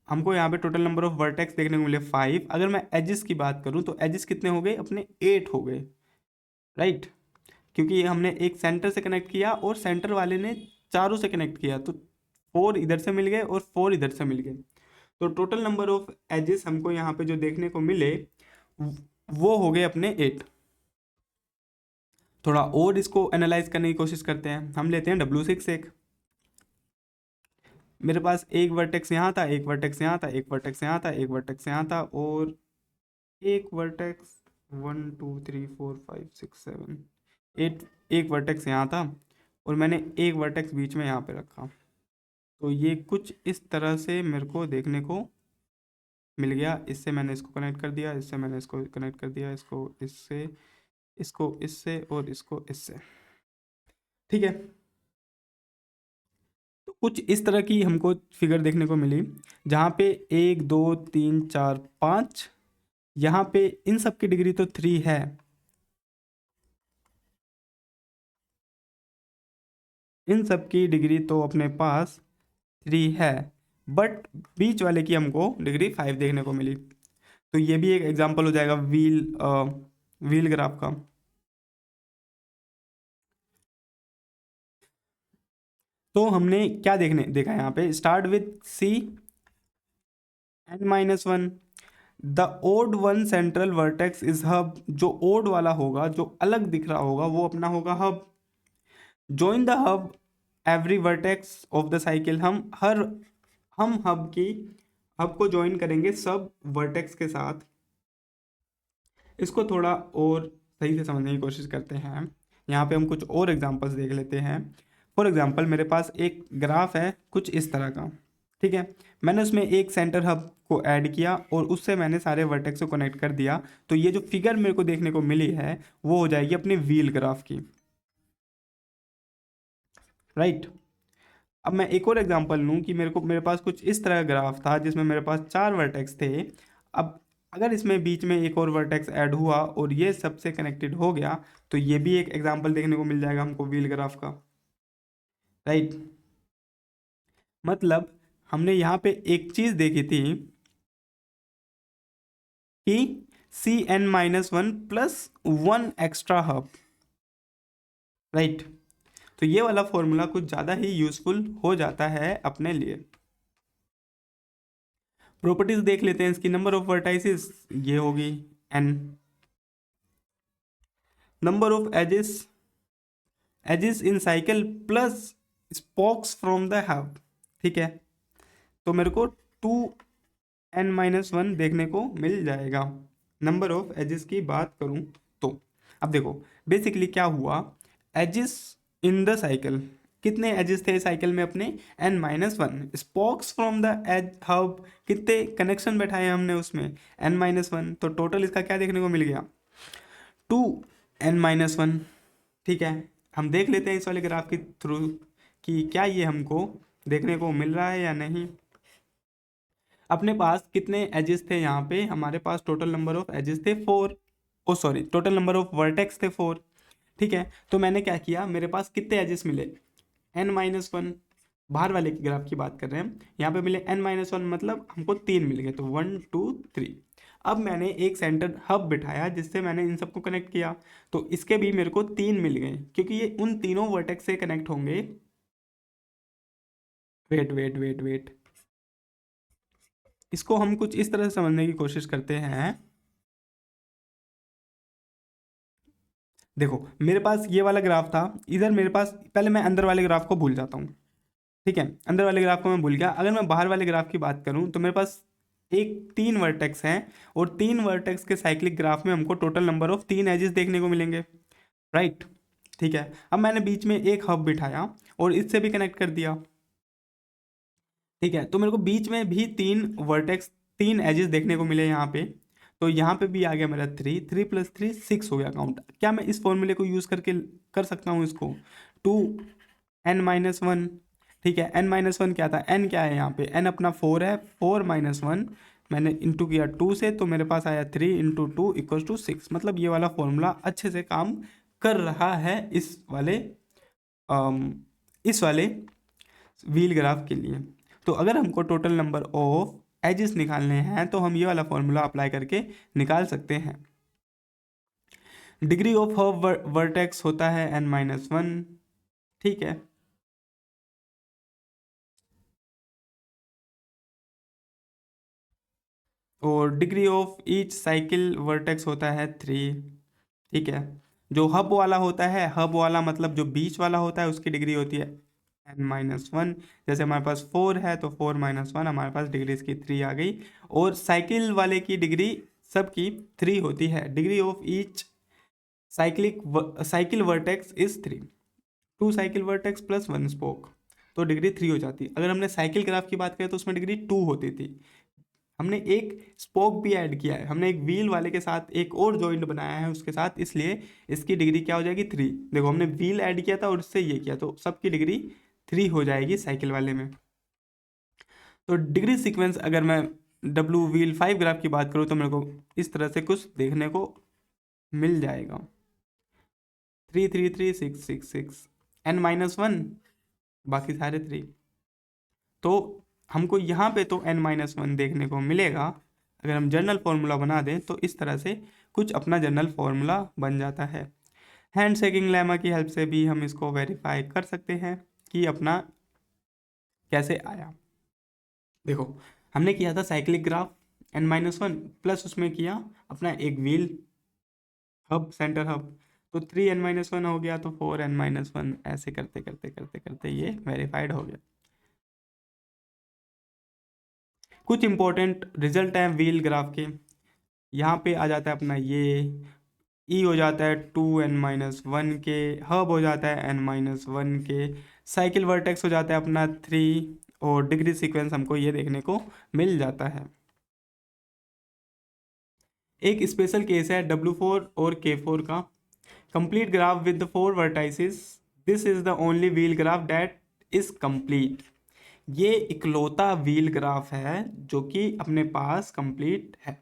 हमको यहाँ पे टोटल नंबर ऑफ वर्टेक्स देखने को मिले 5। अगर मैं एजिस की बात करूँ तो एजिस कितने हो गए अपने, 8 हो गए, राइट। क्योंकि हमने एक सेंटर से कनेक्ट किया और सेंटर वाले ने चारों से कनेक्ट किया, तो 4 इधर से मिल गए और 4 इधर से मिल गए। तो टोटल नंबर ऑफ एजेस हमको यहाँ पे जो देखने को मिले वो हो गए अपने 8। थोड़ा और इसको एनालाइज करने की कोशिश करते हैं। हम लेते हैं W6 एक, मेरे पास एक वर्टेक्स यहाँ था, एक वर्टेक्स यहाँ था, एक वर्टेक्स यहाँ था, एक वर्टेक्स यहाँ था, और एक वर्टेक्स 1 2 3 4 5 6 7 8, एक वर्टेक्स यहाँ था और मैंने एक वर्टेक्स बीच में यहाँ पे रखा। तो ये कुछ इस तरह से मेरे को देखने को मिल गया। इससे मैंने इसको कनेक्ट कर दिया, इससे मैंने इसको कनेक्ट कर दिया, इसको इससे, इसको इससे, और इसको इससे। ठीक है, तो कुछ इस तरह की हमको फिगर देखने को मिली, जहाँ पे 1 2 3 4 5, यहाँ पे इन सब की डिग्री तो 3 है, इन सब की डिग्री तो अपने पास 3 है, बट बीच वाले की हमको डिग्री 5 देखने को मिली। तो ये भी एक एग्जांपल हो जाएगा व्हील ग्राफ का। तो हमने क्या देखा यहाँ पे, start with C N minus one, the odd one central vertex is hub. जो ओड वाला होगा, जो अलग दिख रहा होगा, वो अपना होगा hub. Join the hub every vertex of the cycle, हम हब को ज्वाइन करेंगे सब वर्टेक्स के साथ। इसको थोड़ा और सही से समझने की कोशिश करते हैं। यहाँ पे हम कुछ और एग्जांपल्स देख लेते हैं। फॉर एग्जांपल मेरे पास एक ग्राफ है कुछ इस तरह का, ठीक है। मैंने उसमें एक सेंटर हब को ऐड किया और उससे मैंने सारे वर्टेक्स को कनेक्ट कर दिया। तो ये जो फिगर मेरे को देखने को मिली है वो हो जाएगी अपनी व्हील ग्राफ की, राइट। अब मैं एक और एग्जांपल लूँ कि मेरे पास कुछ इस तरह का ग्राफ था जिसमें मेरे पास 4 वर्टेक्स थे। अब अगर इसमें बीच में एक और वर्टेक्स ऐड हुआ और ये सबसे कनेक्टेड हो गया तो ये भी एक एग्जांपल देखने को मिल जाएगा हमको व्हील ग्राफ का, राइट। मतलब हमने यहाँ पे एक चीज देखी थी कि Cn-1 plus 1 extra hub, right. तो ये वाला फॉर्मूला कुछ ज़्यादा ही यूजफुल हो जाता है अपने लिए। प्रॉपर्टीज देख लेते हैं इसकी। नंबर ऑफ वर्टाइसिस ये होगी n, number of edges in cycle plus spokes from the hub, ठीक है। तो मेरे को 2n-1 देखने को मिल जाएगा। नंबर ऑफ एजेस की बात करूं तो अब देखो बेसिकली क्या हुआ, एजेस इन द साइकिल, कितने एजेस थे साइकिल में अपने, n-1। Spokes from the edge hub, कितने कनेक्शन बैठाए हमने उसमें, n-1। तो टोटल इसका क्या देखने को मिल गया, 2n-1, ठीक है। हम देख लेते हैं इस वाले ग्राफ के थ्रू कि क्या ये हमको देखने को मिल रहा है या नहीं। अपने पास कितने एजेस थे यहाँ पे, हमारे पास टोटल नंबर ऑफ एजेस थे 4, oh sorry total number of vertex थे 4, ठीक है। तो मैंने क्या किया, मेरे पास कितने एजेस मिले, n-1, बाहर वाले की ग्राफ की बात कर रहे हैं, यहाँ पे मिले n-1 मतलब हमको 3 मिल गए, तो 1 2 3। अब मैंने एक सेंटर हब बिठाया जिससे मैंने इन सबको कनेक्ट किया, तो इसके भी मेरे को 3 मिल गए क्योंकि ये उन तीनों वर्टेक्स से कनेक्ट होंगे। वेट वेट वेट वेट, इसको हम कुछ इस तरह से समझने की कोशिश करते हैं। देखो मेरे पास ये वाला ग्राफ था, इधर मेरे पास, पहले मैं अंदर वाले ग्राफ को भूल जाता हूँ, ठीक है। अंदर वाले ग्राफ को मैं भूल गया। अगर मैं बाहर वाले ग्राफ की बात करूँ तो मेरे पास एक 3 वर्टेक्स हैं और 3 वर्टेक्स के साइक्लिक ग्राफ में हमको टोटल नंबर ऑफ 3 एजेस देखने को मिलेंगे, राइट, ठीक है। अब मैंने बीच में एक हब बिठाया और इससे भी कनेक्ट कर दिया, ठीक है। तो मेरे को बीच में भी 3 वर्टेक्स 3 एजेस देखने को मिले यहाँ पे। तो यहाँ पे भी आ गया मेरा 3 + 3 6 हो गया काउंट। क्या मैं इस फॉर्मूले को यूज़ करके कर सकता हूँ इसको, 2n-1, ठीक है। n-1 क्या था, n क्या है यहाँ पे, n अपना 4 है, 4-1 मैंने इंटू किया 2 से, तो मेरे पास आया 3 × 2 = 6। मतलब ये वाला फॉर्मूला अच्छे से काम कर रहा है इस वाले व्हील ग्राफ के लिए। तो अगर हमको टोटल नंबर ऑफ एजेस निकालने हैं तो हम ये वाला फॉर्मूला अप्लाई करके निकाल सकते हैं। डिग्री ऑफ वर्टेक्स होता है n-1, ठीक है। और degree of each cycle vertex होता है 3, ठीक है। जो हब वाला होता है, हब वाला मतलब जो बीच वाला होता है, उसकी डिग्री होती है n-1। जैसे हमारे पास 4 है तो 4-1 हमारे पास डिग्री इसकी 3 आ गई। और साइकिल वाले की डिग्री सबकी 3 होती है। Degree of each cycle vertex is 3, 2 cycle vertex plus 1 spoke, तो डिग्री 3 हो जाती है। अगर हमने साइकिल ग्राफ की बात करें तो उसमें डिग्री 2 होती थी। हमने एक स्पोक भी ऐड किया है, हमने एक व्हील वाले के साथ एक और जॉइंट बनाया है उसके साथ, इसलिए इसकी डिग्री क्या हो जाएगी 3। देखो हमने व्हील ऐड किया था और उससे ये किया, तो सबकी डिग्री 3 हो जाएगी साइकिल वाले में। तो डिग्री सीक्वेंस अगर मैं W-wheel 5 ग्राफ की बात करूँ तो मेरे को इस तरह से कुछ देखने को मिल जाएगा, 3 3 3 6 6 6, n-1 बाकी सारे 3। तो हमको यहाँ पे तो n-1 देखने को मिलेगा। अगर हम जनरल फॉर्मूला बना दें तो इस तरह से कुछ अपना जनरल फॉर्मूला बन जाता है। हैंड शेकिंग लेमा की हेल्प से भी हम इसको वेरीफाई कर सकते हैं कि अपना कैसे आया। देखो हमने किया था साइक्लिक ग्राफ n-1 प्लस उसमें किया अपना एक व्हील हब, सेंटर हब। तो 3n-1 हो गया, तो 4n-1, ऐसे करते करते करते करते ये वेरीफाइड हो गया। कुछ इंपॉर्टेंट रिजल्ट हैं व्हील ग्राफ के। यहाँ पे आ जाता है अपना ये ई हो जाता है 2n-1 के, हब हो जाता है n-1 के, साइकिल वर्टेक्स हो जाता है अपना 3, और डिग्री सीक्वेंस हमको ये देखने को मिल जाता है। एक स्पेशल केस है W4 और K4 का। Complete graph with the 4 vertices, this is the only wheel graph that is complete. ये इकलौता व्हील ग्राफ है जो कि अपने पास कंप्लीट है,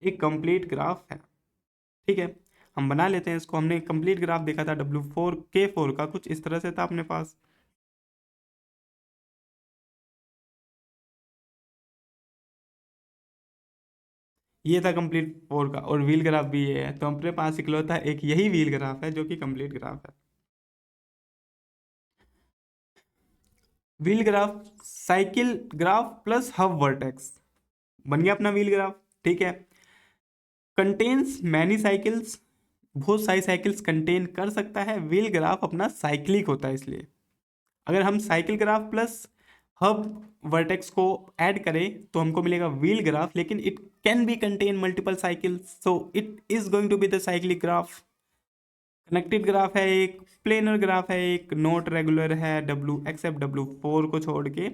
एक कंप्लीट ग्राफ है। ठीक है, हम बना लेते हैं इसको। हमने कंप्लीट ग्राफ देखा था W4K4 का, कुछ इस तरह से था अपने पास। ये था कंप्लीट 4 का, और व्हील ग्राफ भी ये है। तो अपने पास इकलौता एक यही व्हील ग्राफ है जो कि कंप्लीट ग्राफ है। Wheel graph, cycle graph plus hub vertex बन गया अपना व्हील ग्राफ। ठीक है, कंटेन्स मैनी साइकिल्स, बहुत सारी साइकिल्स कंटेन कर सकता है। व्हील ग्राफ अपना साइक्लिक होता है, इसलिए अगर हम cycle graph plus hub vertex को ऐड करें तो हमको मिलेगा व्हील ग्राफ, लेकिन it can be contain multiple cycles, so it is going to be the cyclic graph. Connected graph है एक, प्लेनर ग्राफ है एक, नोट रेगुलर है डब्ल्यू एक्सेप्ट W4 को छोड़ के।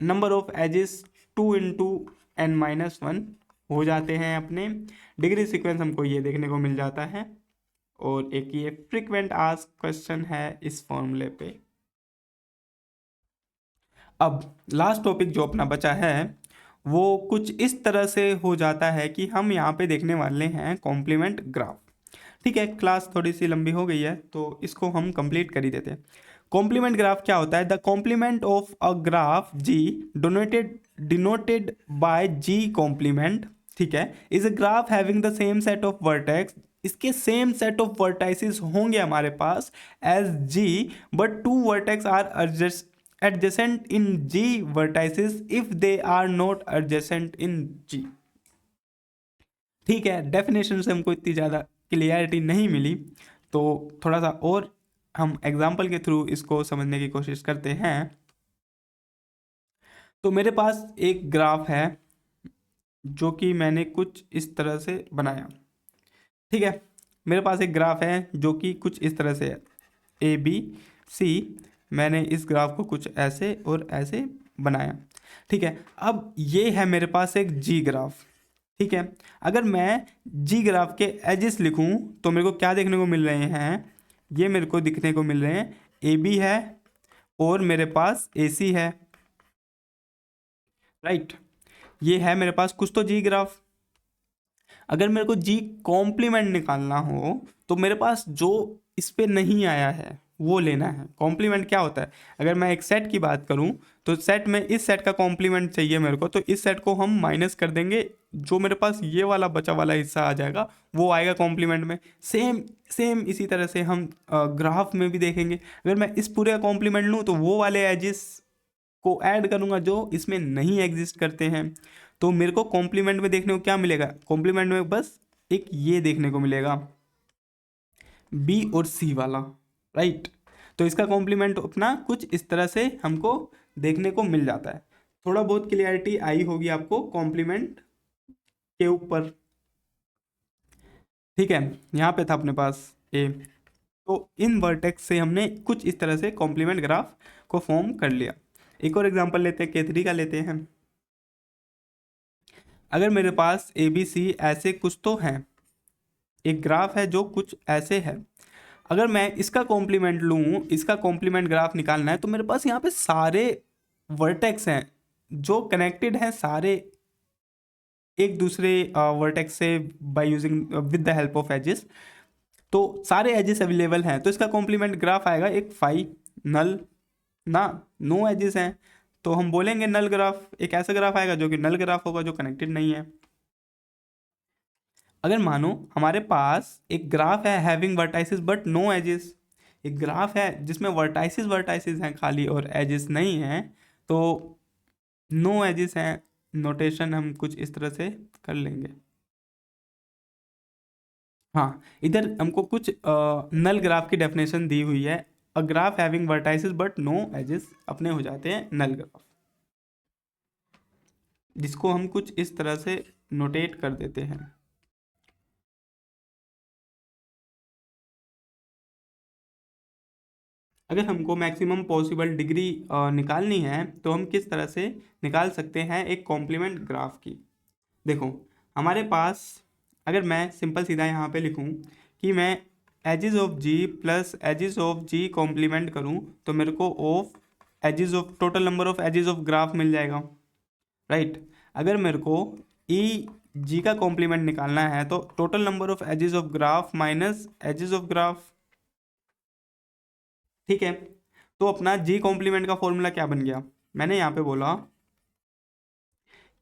नंबर ऑफ एजेस 2 × n-1 हो जाते हैं अपने। डिग्री सीक्वेंस हमको ये देखने को मिल जाता है, और एक ये फ्रिक्वेंट आस्क क्वेश्चन है इस फॉर्मूले पे। अब लास्ट टॉपिक जो अपना बचा है वो कुछ इस तरह से हो जाता है कि हम यहाँ पे देखने वाले हैं कॉम्प्लीमेंट ग्राफ। ठीक है, क्लास थोड़ी सी लंबी हो गई है तो इसको हम कंप्लीट कर ही देते हैं। कॉम्प्लीमेंट ग्राफ क्या होता है? The complement of a graph G denoted by G complement, ठीक है, is a graph having the same set of vertex. इसके सेम सेट ऑफ वर्टाइसिस होंगे हमारे पास as G, but two vertex are adjacent in G vertices if they are not adjacent in G। ठीक है, डेफिनेशन से हमको इतनी ज़्यादा क्लियरिटी नहीं मिली, तो थोड़ा सा और हम एग्जाम्पल के थ्रू इसको समझने की कोशिश करते हैं। तो मेरे पास एक ग्राफ है जो कि मैंने कुछ इस तरह से बनाया। ठीक है, मेरे पास एक ग्राफ है जो कि कुछ इस तरह से है ABC। मैंने इस ग्राफ को कुछ ऐसे और ऐसे बनाया। ठीक है, अब ये है मेरे पास एक जी ग्राफ। ठीक है, अगर मैं जी ग्राफ के एजेस लिखूं तो मेरे को क्या देखने को मिल रहे हैं? ये मेरे को दिखने को मिल रहे हैं AB है और मेरे पास AC है। राइट, ये है मेरे पास कुछ तो जी ग्राफ। अगर मेरे को जी कॉम्प्लीमेंट निकालना हो तो मेरे पास जो इस पे नहीं आया है वो लेना है। कॉम्प्लीमेंट क्या होता है? अगर मैं एक सेट की बात करूं तो सेट में इस सेट का कॉम्प्लीमेंट चाहिए मेरे को, तो इस सेट को हम माइनस कर देंगे, जो मेरे पास ये वाला बचा वाला हिस्सा आ जाएगा वो आएगा कॉम्प्लीमेंट में। सेम सेम इसी तरह से हम ग्राफ में भी देखेंगे। अगर मैं इस पूरे का कॉम्प्लीमेंट लूँ तो वो वाले एजिस को ऐड करूंगा जो इसमें नहीं एग्जिस्ट करते हैं। तो मेरे को कॉम्प्लीमेंट में देखने को क्या मिलेगा? कॉम्प्लीमेंट में बस एक ये देखने को मिलेगा, बी और सी वाला। राइट, तो इसका कॉम्प्लीमेंट अपना कुछ इस तरह से हमको देखने को मिल जाता है। थोड़ा बहुत क्लियरिटी आई होगी आपको कॉम्प्लीमेंट के ऊपर। ठीक है, यहाँ पे था अपने पास ए, तो इन वर्टेक्स से हमने कुछ इस तरह से कॉम्प्लीमेंट ग्राफ को फॉर्म कर लिया। एक और एग्जांपल लेते हैं, K3 का लेते हैं। अगर मेरे पास ABC ऐसे कुछ तो है, एक ग्राफ है जो कुछ ऐसे है, अगर मैं इसका कॉम्प्लीमेंट लूँ, इसका कॉम्प्लीमेंट ग्राफ निकालना है, तो मेरे पास यहाँ पे सारे वर्टेक्स हैं जो कनेक्टेड हैं सारे एक दूसरे वर्टेक्स से by using with the help of edges. तो सारे एजेस अवेलेबल हैं, तो इसका कॉम्प्लीमेंट ग्राफ आएगा एक फाई नल ना, नो एजेस हैं तो हम बोलेंगे नल ग्राफ। एक ऐसा ग्राफ आएगा जो कि नल ग्राफ होगा, जो कनेक्टेड नहीं है। अगर मानो हमारे पास एक ग्राफ है having vertices but no edges, एक ग्राफ है जिसमें वर्टाइसिस वर्टाइसिस हैं खाली और एजेस नहीं हैं, तो नो एजेस हैं, नोटेशन हम कुछ इस तरह से कर लेंगे। हाँ, इधर हमको कुछ नल ग्राफ की डेफिनेशन दी हुई है। A graph having vertices but no edges अपने हो जाते हैं नल ग्राफ, जिसको हम कुछ इस तरह से नोटेट कर देते हैं। अगर हमको मैक्सिमम पॉसिबल डिग्री निकालनी है तो हम किस तरह से निकाल सकते हैं एक कॉम्प्लीमेंट ग्राफ की। देखो, हमारे पास अगर मैं सिंपल सीधा यहाँ पे लिखूँ कि मैं edges of G plus edges of G complement करूँ, तो मेरे को of edges of total number of edges of graph मिल जाएगा, राइट। अगर मेरे को ई जी का कॉम्प्लीमेंट निकालना है तो total number of edges of graph minus edges of graph, ठीक है। तो अपना जी कॉम्प्लीमेंट का फॉर्मूला क्या बन गया, मैंने यहाँ पे बोला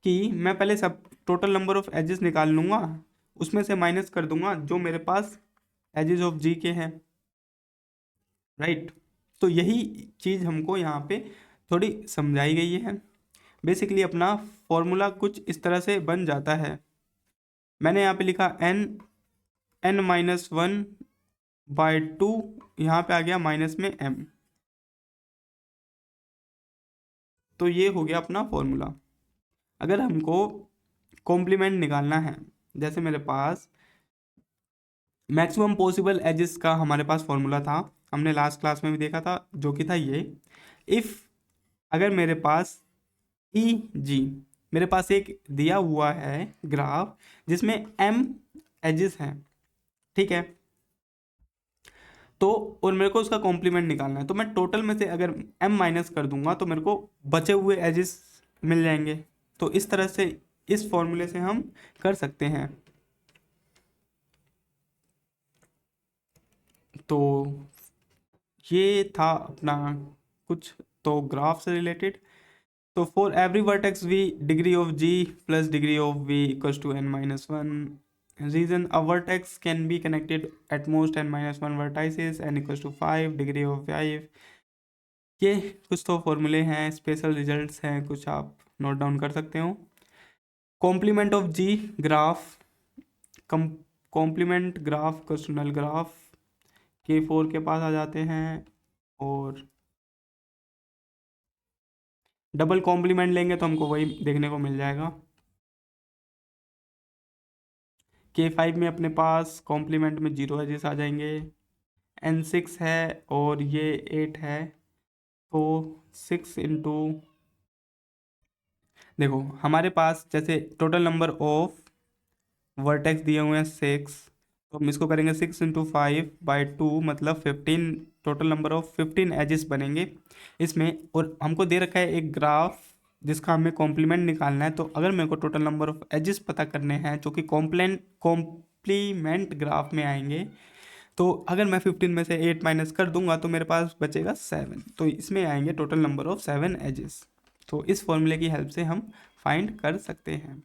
कि मैं पहले सब टोटल नंबर ऑफ एजेस निकाल लूँगा, उसमें से माइनस कर दूंगा जो मेरे पास एजेस ऑफ जी के हैं, राइट। तो यही चीज़ हमको यहाँ पे थोड़ी समझाई गई है। बेसिकली अपना फॉर्मूला कुछ इस तरह से बन जाता है। मैंने यहाँ पे लिखा n-1/2, यहाँ पे आ गया माइनस में m। तो ये हो गया अपना फॉर्मूला। अगर हमको कॉम्प्लीमेंट निकालना है, जैसे मेरे पास मैक्सिमम पॉसिबल एजेस का हमारे पास फॉर्मूला था, हमने लास्ट क्लास में भी देखा था, जो कि था ये। इफ़ अगर मेरे पास ई जी, मेरे पास एक दिया हुआ है ग्राफ जिसमें एम एजेस हैं, ठीक है। तो और मेरे को उसका कॉम्प्लीमेंट निकालना है, तो मैं टोटल में से अगर एम माइनस कर दूंगा तो मेरे को बचे हुए एजेस मिल जाएंगे। तो इस तरह से इस फॉर्मूले से हम कर सकते हैं। तो ये था अपना कुछ तो ग्राफ से रिलेटेड। तो for every vertex V degree of G plus degree of V equals to n-1 reason a vertex can be connected at most n-1 vertices n equals to 5 degree of 5। ये कुछ तो फॉर्मूले हैं, स्पेशल रिजल्ट्स हैं, कुछ आप नोट डाउन कर सकते हो। Complement of G graph, complement graph क्वेश्चनल ग्राफ के फोर के पास आ जाते हैं, और डबल कॉम्प्लीमेंट लेंगे तो हमको वही देखने को मिल जाएगा। K5 में अपने पास कॉम्प्लीमेंट में जीरो एजेस आ जाएंगे। N6 है और ये 8 है, तो 6 देखो हमारे पास जैसे टोटल नंबर ऑफ वर्टेक्स दिए हुए हैं 6, तो हम इसको करेंगे 6 × 5/2 मतलब 15, टोटल नंबर ऑफ 15 एजेस बनेंगे इसमें। और हमको दे रखा है एक ग्राफ जिसका हमें कॉम्प्लीमेंट निकालना है। तो अगर मेरे को टोटल नंबर ऑफ एजेस पता करने हैं जो कि कॉम्प्लीमेंट ग्राफ में आएंगे, तो अगर मैं 15 में से 8 माइनस कर दूंगा तो मेरे पास बचेगा 7, तो इसमें आएंगे टोटल नंबर ऑफ 7 एजेस। तो इस फॉर्मूले की हेल्प से हम फाइंड कर सकते हैं।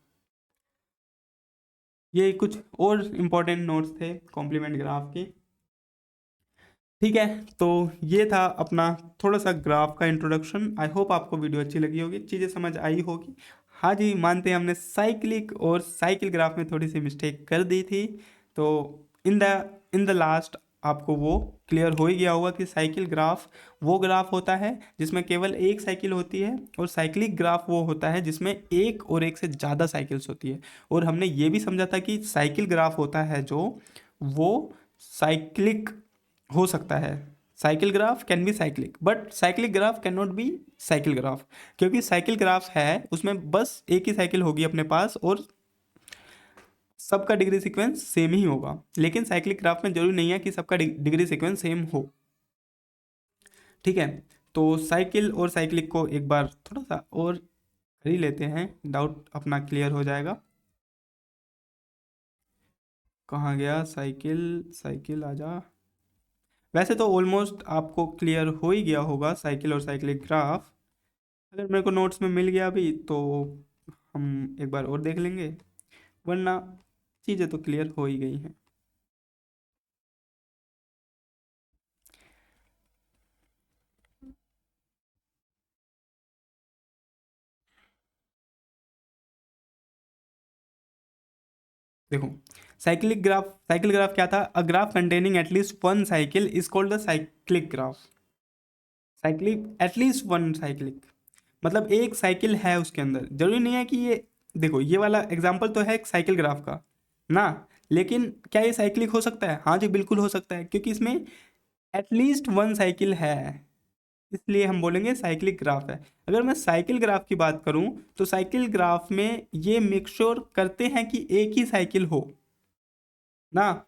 ये कुछ और इम्पोर्टेंट नोट्स थे कॉम्प्लीमेंट ग्राफ के, ठीक है। तो ये था अपना थोड़ा सा ग्राफ का इंट्रोडक्शन। आई होप आपको वीडियो अच्छी लगी होगी, चीज़ें समझ आई होगी। हाँ जी, मानते हैं हमने साइक्लिक और साइकिल ग्राफ में थोड़ी सी मिस्टेक कर दी थी। तो इन द लास्ट आपको वो क्लियर हो ही गया होगा कि साइकिल ग्राफ वो ग्राफ होता है जिसमें केवल एक साइकिल होती है, और साइक्लिक ग्राफ वो होता है जिसमें एक और एक से ज़्यादा साइकिल्स होती है। और हमने ये भी समझा था कि साइकिल ग्राफ होता है जो वो साइक्लिक हो सकता है। Cycle graph can be cyclic but cyclic graph can not be cycle graph, क्योंकि साइकिल ग्राफ है उसमें बस एक ही साइकिल होगी अपने पास और सबका डिग्री सीक्वेंस सेम ही होगा। लेकिन साइक्लिक ग्राफ में जरूरी नहीं है कि सबका डिग्री सीक्वेंस सेम हो, ठीक है। तो साइकिल और साइक्लिक को एक बार थोड़ा सा और कर ही लेते हैं, डाउट अपना क्लियर हो जाएगा। कहाँ गया साइकिल, साइकिल आजा। वैसे तो ऑलमोस्ट आपको क्लियर हो ही गया होगा साइकिल और साइक्लिक ग्राफ। अगर मेरे को नोट्स में मिल गया अभी तो हम एक बार और देख लेंगे, वरना चीज़ें तो क्लियर हो ही गई हैं। देखो, साइकिल ग्राफ क्या था? अ graph containing at least one cycle is called the cyclic graph. Cyclic at least one cyclic मतलब एक साइकिल है उसके अंदर। जरूरी नहीं है कि ये, देखो ये वाला एग्जांपल तो है एक साइकिल ग्राफ का ना, लेकिन क्या ये साइक्लिक हो सकता है? हाँ जी बिल्कुल हो सकता है, क्योंकि इसमें एटलीस्ट वन साइकिल है, इसलिए हम बोलेंगे साइक्लिक ग्राफ है। अगर मैं साइकिल ग्राफ की बात करूं तो साइकिल ग्राफ में ये मेक श्योर करते हैं कि एक ही साइकिल हो ना।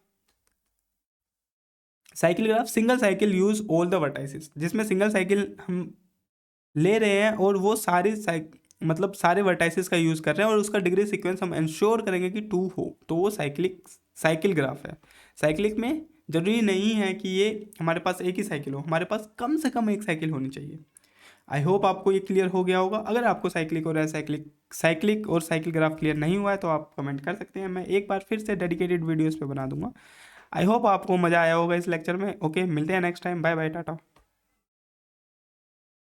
Cycle graph single cycle use all the vertices, जिसमें सिंगल साइकिल हम ले रहे हैं और वो सारे मतलब सारे वर्टाइसिस का यूज़ कर रहे हैं और उसका डिग्री सीक्वेंस हम इंश्योर करेंगे कि 2 हो, तो वो साइकिल ग्राफ है। साइक्लिक में जरूरी नहीं है कि ये हमारे पास एक ही साइकिल हो, हमारे पास कम से कम एक साइकिल होनी चाहिए। आई होप आपको ये क्लियर हो गया होगा। अगर आपको साइक्लिक और साइक्लिक और साइकिल ग्राफ क्लियर नहीं हुआ है तो आप कमेंट कर सकते हैं, मैं एक बार फिर से डेडिकेटेड वीडियोस पे बना दूंगा। आई होप आपको मज़ा आया होगा इस लेक्चर में। ओके, मिलते हैं next time. Bye bye, Tata.